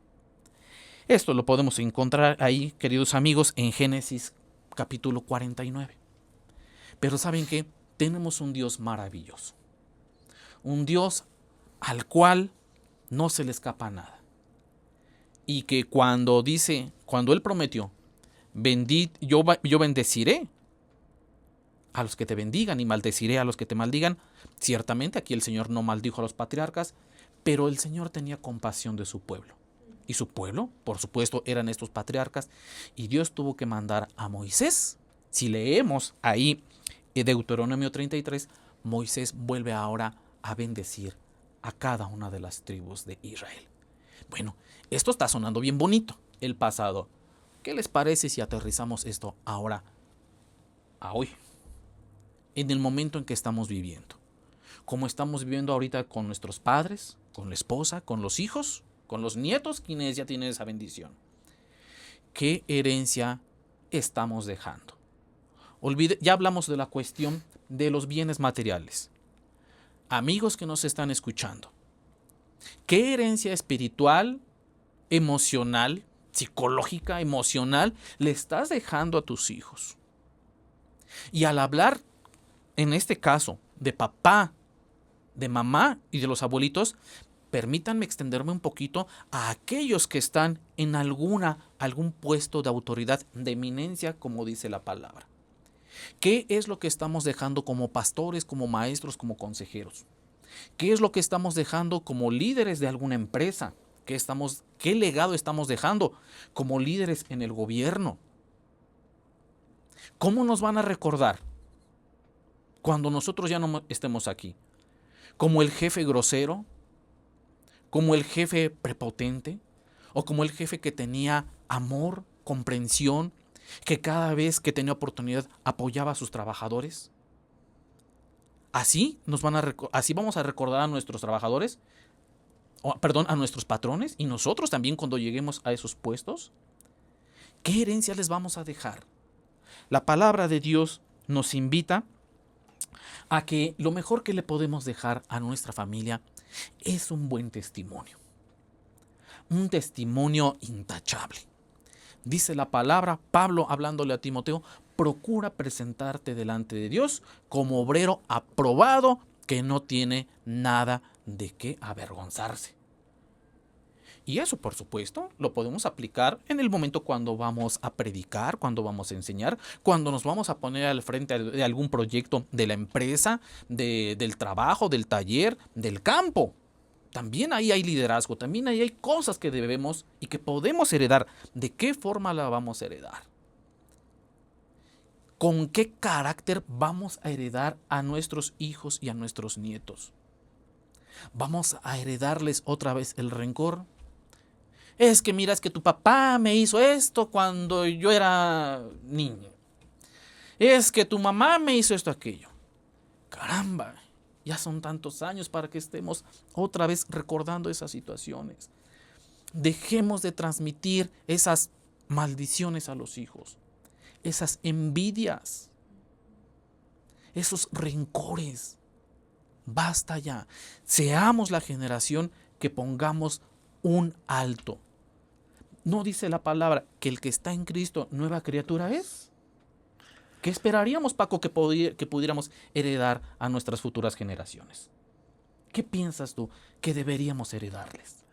Esto lo podemos encontrar ahí, queridos amigos, en Génesis capítulo 49. Pero ¿saben qué? Tenemos un Dios maravilloso. Un Dios al cual no se le escapa nada. Y que cuando Él prometió, yo bendeciré a los que te bendigan y maldeciré a los que te maldigan. Ciertamente aquí el Señor no maldijo a los patriarcas, pero el Señor tenía compasión de su pueblo. Y su pueblo, por supuesto, eran estos patriarcas. Y Dios tuvo que mandar a Moisés. Si leemos ahí Deuteronomio 33, Moisés vuelve ahora a bendecir a cada una de las tribus de Israel. Bueno, esto está sonando bien bonito, el pasado. ¿Qué les parece si aterrizamos esto ahora, a hoy, en el momento en que estamos viviendo? Como estamos viviendo ahorita con nuestros padres, con la esposa, con los hijos, con los nietos, quienes ya tienen esa bendición. ¿Qué herencia estamos dejando? Ya hablamos de la cuestión de los bienes materiales. Amigos que nos están escuchando, ¿qué herencia espiritual, emocional, psicológica, emocional le estás dejando a tus hijos? Y al hablar, en este caso, de papá, de mamá y de los abuelitos, permítanme extenderme un poquito a aquellos que están en algún puesto de autoridad, de eminencia, como dice la palabra. ¿Qué es lo que estamos dejando como pastores, como maestros, como consejeros? ¿Qué es lo que estamos dejando como líderes de alguna empresa? ¿Qué legado estamos dejando como líderes en el gobierno? ¿Cómo nos van a recordar cuando nosotros ya no estemos aquí? ¿Como el jefe grosero? ¿Como el jefe prepotente? ¿O como el jefe que tenía amor, comprensión, que cada vez que tenía oportunidad apoyaba a sus trabajadores? ¿Así vamos a recordar a nuestros trabajadores? A nuestros patrones, y nosotros también cuando lleguemos a esos puestos. ¿Qué herencia les vamos a dejar? La palabra de Dios nos invita a que lo mejor que le podemos dejar a nuestra familia es un buen testimonio. Un testimonio intachable. Dice la palabra, Pablo hablándole a Timoteo, procura presentarte delante de Dios como obrero aprobado que no tiene nada de qué avergonzarse. Y eso, por supuesto, lo podemos aplicar en el momento cuando vamos a predicar, cuando vamos a enseñar, cuando nos vamos a poner al frente de algún proyecto de la empresa, del trabajo, del taller, del campo. También ahí hay liderazgo, también ahí hay cosas que debemos y que podemos heredar. ¿De qué forma la vamos a heredar? ¿Con qué carácter vamos a heredar a nuestros hijos y a nuestros nietos? ¿Vamos a heredarles otra vez el rencor? Es que tu papá me hizo esto cuando yo era niño. Es que tu mamá me hizo esto, aquello. Caramba, ya son tantos años para que estemos otra vez recordando esas situaciones. Dejemos de transmitir esas maldiciones a los hijos, esas envidias, esos rencores. Basta ya. Seamos la generación que pongamos un alto. ¿No dice la palabra que el que está en Cristo nueva criatura es? ¿Qué esperaríamos, Paco, que pudiéramos heredar a nuestras futuras generaciones? ¿Qué piensas tú que deberíamos heredarles?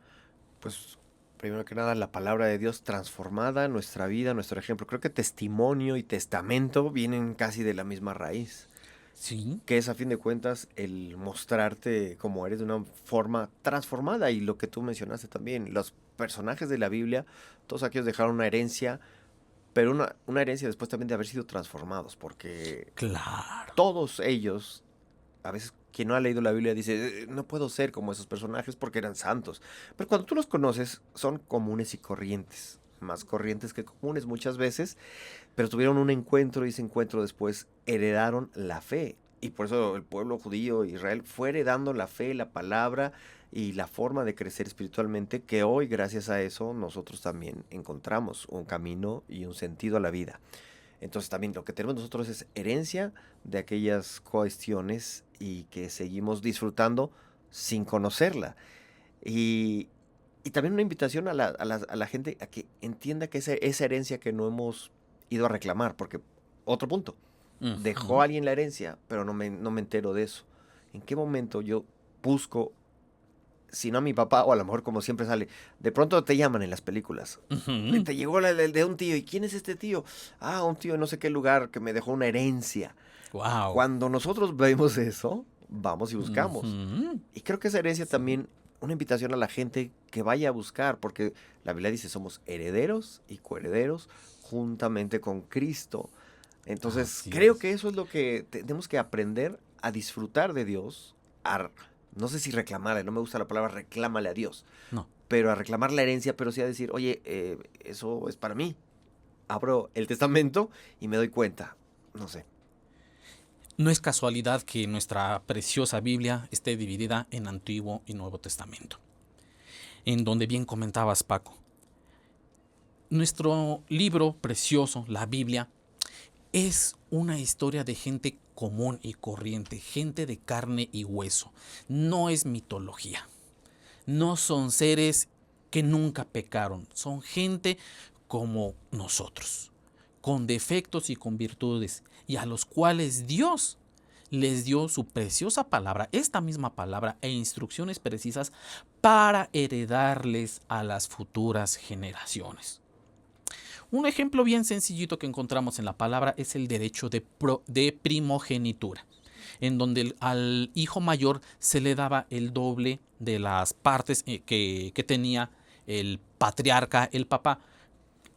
Pues, primero que nada, la palabra de Dios transformada, nuestra vida, nuestro ejemplo. Creo que testimonio y testamento vienen casi de la misma raíz. Sí. Que es, a fin de cuentas, el mostrarte como eres de una forma transformada. Y lo que tú mencionaste también, los personajes de la Biblia, todos aquellos dejaron una herencia, pero una herencia después también de haber sido transformados, porque Claro. todos ellos, a veces quien no ha leído la Biblia dice, no puedo ser como esos personajes porque eran santos. Pero cuando tú los conoces, son comunes y corrientes, más corrientes que comunes muchas veces, pero tuvieron un encuentro y ese encuentro después heredaron la fe. Y por eso el pueblo judío, Israel, fue heredando la fe, la palabra y la forma de crecer espiritualmente, que hoy, gracias a eso, nosotros también encontramos un camino y un sentido a la vida. Entonces también lo que tenemos nosotros es herencia de aquellas cuestiones y que seguimos disfrutando sin conocerla. Y también una invitación a la gente a que entienda que esa herencia que no hemos ido a reclamar, porque otro punto, dejó a alguien la herencia, pero no me entero de eso. ¿En qué momento yo busco, si no a mi papá, o a lo mejor como siempre sale, de pronto te llaman en las películas, te llegó de un tío, ¿y quién es este tío? Ah, un tío en no sé qué lugar que me dejó una herencia. Wow. Cuando nosotros vemos eso, vamos y buscamos. Y creo que esa herencia también, una invitación a la gente que vaya a buscar, porque la Biblia dice, somos herederos y coherederos juntamente con Cristo. Entonces, creo que eso es lo que tenemos que aprender a disfrutar de Dios, no sé si reclamarle, no me gusta la palabra reclámale a Dios, No. pero a reclamar la herencia, pero sí a decir, oye, eso es para mí. abro el testamento y me doy cuenta, no sé. No es casualidad que nuestra preciosa Biblia esté dividida en Antiguo y Nuevo Testamento, en donde bien comentabas, Paco. Nuestro libro precioso, la Biblia, es una historia de gente común y corriente, gente de carne y hueso. No es mitología. No son seres que nunca pecaron. Son gente como nosotros, con defectos y con virtudes, y a los cuales Dios les dio su preciosa palabra, esta misma palabra e instrucciones precisas para heredarles a las futuras generaciones. Un ejemplo bien sencillito que encontramos en la palabra es el derecho de primogenitura, en donde al hijo mayor se le daba el doble de las partes que tenía el patriarca, el papá.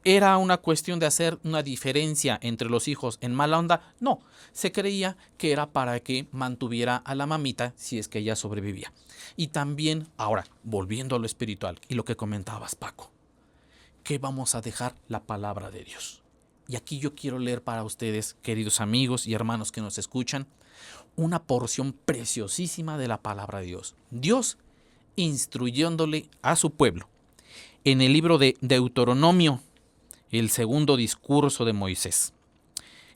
¿Era una cuestión de hacer una diferencia entre los hijos en mala onda? No, se creía que era para que mantuviera a la mamita si es que ella sobrevivía. Y también, ahora, volviendo a lo espiritual y lo que comentabas, Paco, que vamos a dejar la palabra de Dios. Y aquí yo quiero leer para ustedes, queridos amigos y hermanos que nos escuchan, una porción preciosísima de la palabra de Dios. Dios instruyéndole a su pueblo. En el libro de Deuteronomio, el segundo discurso de Moisés.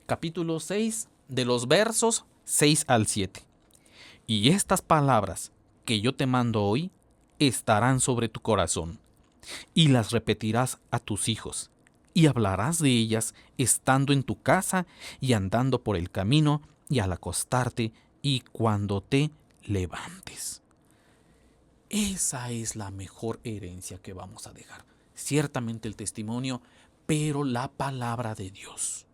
Capítulo 6, de los versos 6 al 7. Y estas palabras que yo te mando hoy estarán sobre tu corazón, y las repetirás a tus hijos, y hablarás de ellas estando en tu casa y andando por el camino y al acostarte y cuando te levantes. Esa es la mejor herencia que vamos a dejar. Ciertamente el testimonio, pero la palabra de Dios.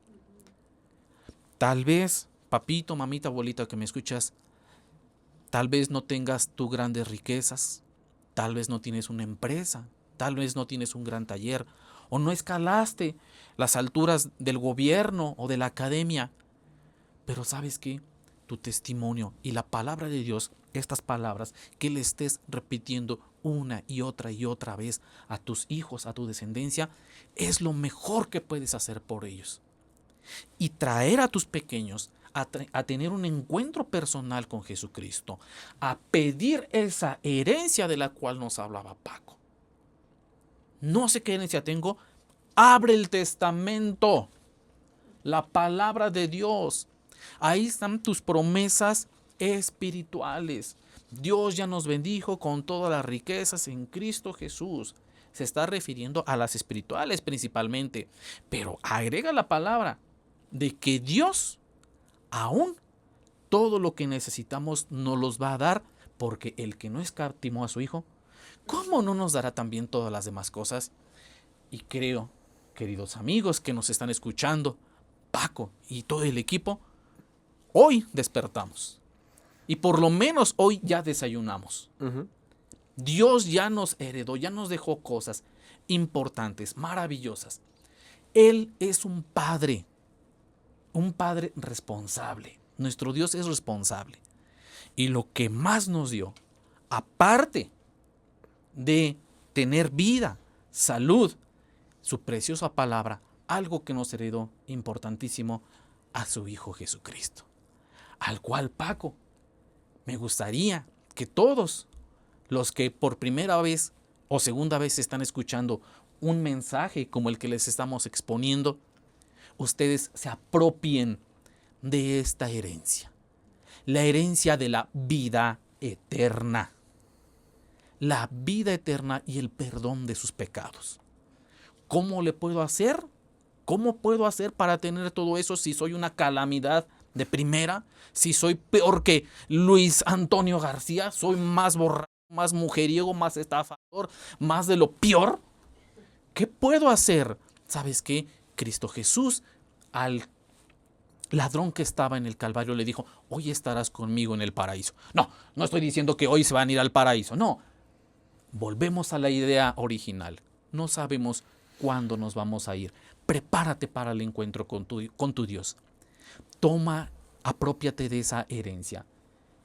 Tal vez, papito, mamita, abuelita que me escuchas, tal vez no tengas tú grandes riquezas, tal vez no tienes una empresa, tal vez no tienes un gran taller, o no escalaste las alturas del gobierno o de la academia. Pero ¿sabes qué? Tu testimonio y la palabra de Dios, estas palabras que le estés repitiendo una y otra vez a tus hijos, a tu descendencia, es lo mejor que puedes hacer por ellos. Y traer a tus pequeños a tener un encuentro personal con Jesucristo, a pedir esa herencia de la cual nos hablaba Paco. No sé qué herencia tengo. Abre el testamento, la palabra de Dios. Ahí están tus promesas espirituales. Dios ya nos bendijo con todas las riquezas en Cristo Jesús. Se está refiriendo a las espirituales principalmente, pero agrega la palabra de que Dios aún todo lo que necesitamos nos los va a dar, porque el que no escatimó a su Hijo, ¿cómo no nos dará también todas las demás cosas? Y creo, queridos amigos que nos están escuchando, Paco y todo el equipo, hoy despertamos. Y por lo menos hoy ya desayunamos. Dios ya nos heredó, ya nos dejó cosas importantes, maravillosas. Él es un padre responsable. Nuestro Dios es responsable. Y lo que más nos dio, aparte de tener vida, salud, su preciosa palabra, algo que nos heredó importantísimo, a su Hijo Jesucristo. Al cual, Paco, me gustaría que todos los que por primera vez o segunda vez están escuchando un mensaje como el que les estamos exponiendo, ustedes se apropien de esta herencia. La herencia de la vida eterna. La vida eterna y el perdón de sus pecados. ¿Cómo le puedo hacer? ¿Cómo puedo hacer para tener todo eso si soy una calamidad de primera? Si soy peor que Luis Antonio García, soy más borracho, más mujeriego, más estafador, más de lo peor. ¿Qué puedo hacer? ¿Sabes qué? Cristo Jesús al ladrón que estaba en el Calvario le dijo, hoy estarás conmigo en el paraíso. No estoy diciendo que hoy se van a ir al paraíso, no. Volvemos a la idea original. No sabemos cuándo nos vamos a ir. Prepárate para el encuentro con tu Dios. Aprópiate de esa herencia.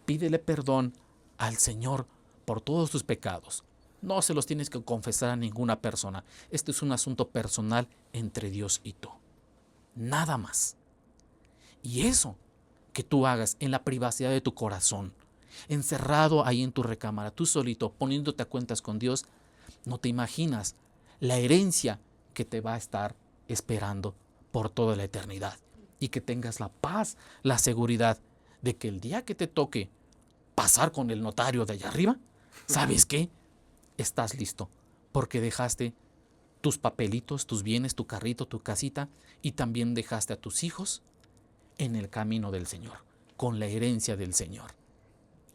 Pídele perdón al Señor por todos tus pecados. No se los tienes que confesar a ninguna persona. Este es un asunto personal entre Dios y tú. Nada más. Y eso que tú hagas en la privacidad de tu corazón, encerrado ahí en tu recámara, tú solito, poniéndote a cuentas con Dios, no te imaginas la herencia que te va a estar esperando por toda la eternidad. Y que tengas la paz, la seguridad de que el día que te toque pasar con el notario de allá arriba, ¿sabes qué? Estás listo, porque dejaste tus papelitos, tus bienes, tu carrito, tu casita, y también dejaste a tus hijos en el camino del Señor, con la herencia del Señor.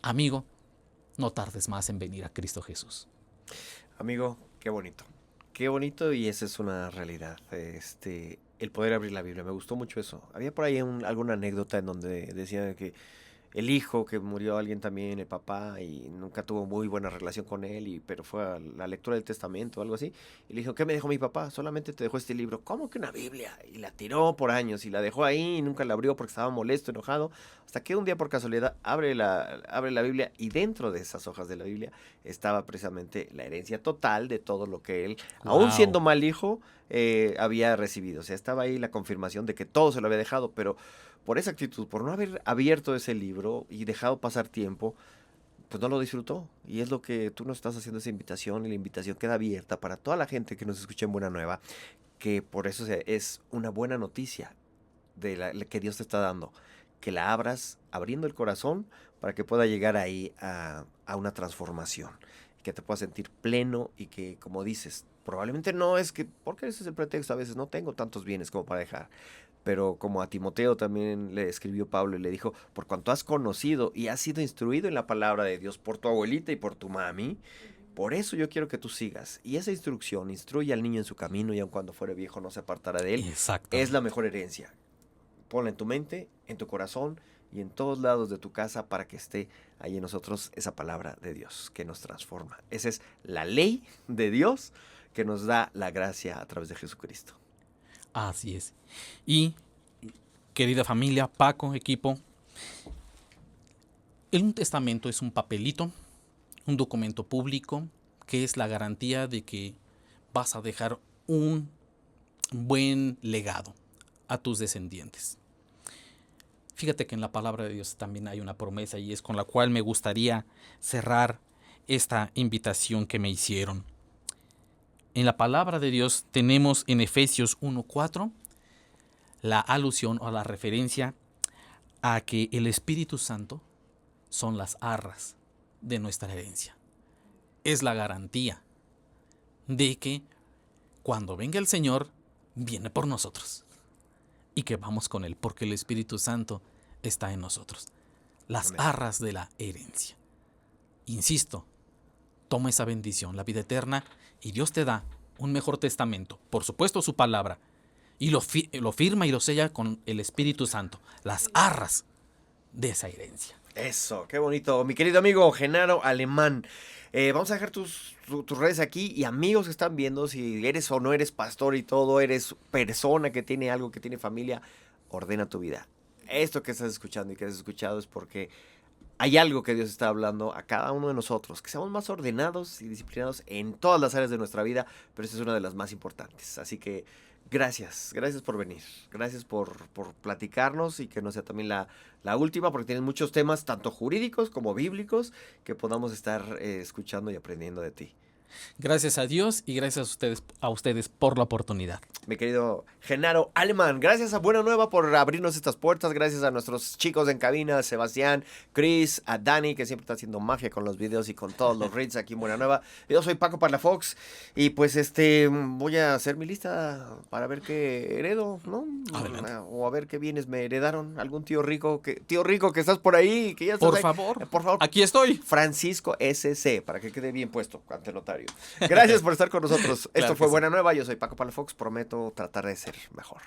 Amigo, no tardes más en venir a Cristo Jesús. Amigo, qué bonito. Qué bonito, y esa es una realidad. El poder abrir la Biblia, me gustó mucho eso. Había por ahí alguna anécdota en donde decía que el hijo, que murió alguien también, el papá, y nunca tuvo muy buena relación con él, pero fue a la lectura del testamento o algo así, y le dijo: ¿qué me dejó mi papá? Solamente te dejó este libro. ¿Cómo que una Biblia? Y la tiró por años, y la dejó ahí, y nunca la abrió porque estaba molesto, enojado, hasta que un día por casualidad abre la Biblia, y dentro de esas hojas de la Biblia estaba precisamente la herencia total de todo lo que él, aún siendo mal hijo, había recibido. O sea, estaba ahí la confirmación de que todo se lo había dejado, pero por esa actitud, por no haber abierto ese libro y dejado pasar tiempo, pues no lo disfrutó. Y es lo que tú nos estás haciendo, esa invitación, y la invitación queda abierta para toda la gente que nos escucha en Buena Nueva, que por eso es una buena noticia de la que Dios te está dando, que la abras abriendo el corazón para que pueda llegar ahí a una transformación, que te puedas sentir pleno, y que, como dices, probablemente no es que, porque ese es el pretexto, a veces no tengo tantos bienes como para dejar. Pero como a Timoteo también le escribió Pablo y le dijo: por cuanto has conocido y has sido instruido en la palabra de Dios por tu abuelita y por tu mami, por eso yo quiero que tú sigas. Y esa instrucción: instruye al niño en su camino, y aun cuando fuere viejo no se apartará de él. Exacto. Es la mejor herencia. Ponla en tu mente, en tu corazón y en todos lados de tu casa, para que esté ahí en nosotros esa palabra de Dios que nos transforma. Esa es la ley de Dios que nos da la gracia a través de Jesucristo. Así es. Y, querida familia, Paco, equipo, un testamento es un papelito, un documento público, que es la garantía de que vas a dejar un buen legado a tus descendientes. Fíjate que en la palabra de Dios también hay una promesa, y es con la cual me gustaría cerrar esta invitación que me hicieron. En la palabra de Dios tenemos en Efesios 1:4 la alusión o la referencia a que el Espíritu Santo son las arras de nuestra herencia. Es la garantía de que cuando venga el Señor, viene por nosotros, y que vamos con Él, porque el Espíritu Santo está en nosotros. Las arras de la herencia. Insisto, toma esa bendición, la vida eterna, y Dios te da un mejor testamento, por supuesto su palabra, y lo firma y lo sella con el Espíritu Santo, las arras de esa herencia. Eso, qué bonito. Mi querido amigo Genaro Alemán, vamos a dejar tus redes aquí, y amigos que están viendo, si eres o no eres pastor y todo, eres persona que tiene algo, que tiene familia, ordena tu vida. Esto que estás escuchando y que has escuchado es porque hay algo que Dios está hablando a cada uno de nosotros, que seamos más ordenados y disciplinados en todas las áreas de nuestra vida, pero esta es una de las más importantes. Así que gracias por venir, gracias por platicarnos, y que no sea también la última, porque tienes muchos temas, tanto jurídicos como bíblicos, que podamos estar escuchando y aprendiendo de ti. Gracias a Dios y gracias a ustedes por la oportunidad. Mi querido Genaro Alemán, gracias a Buena Nueva por abrirnos estas puertas, gracias a nuestros chicos en cabina, a Sebastián, Chris, a Dani, que siempre está haciendo magia con los videos y con todos los reels aquí en Buena Nueva. Yo soy Paco Palafox, y pues voy a hacer mi lista para ver qué heredo, ¿no? Adelante. O a ver qué bienes me heredaron, algún tío rico que estás por ahí, que ya estás Por ahí. favor, Por favor, aquí estoy. Francisco SC, para que quede bien puesto ante notario. Gracias por estar con nosotros. Esto Claro fue que sí. Buena Nueva. Yo soy Paco Palafox. Prometo tratar de ser mejor.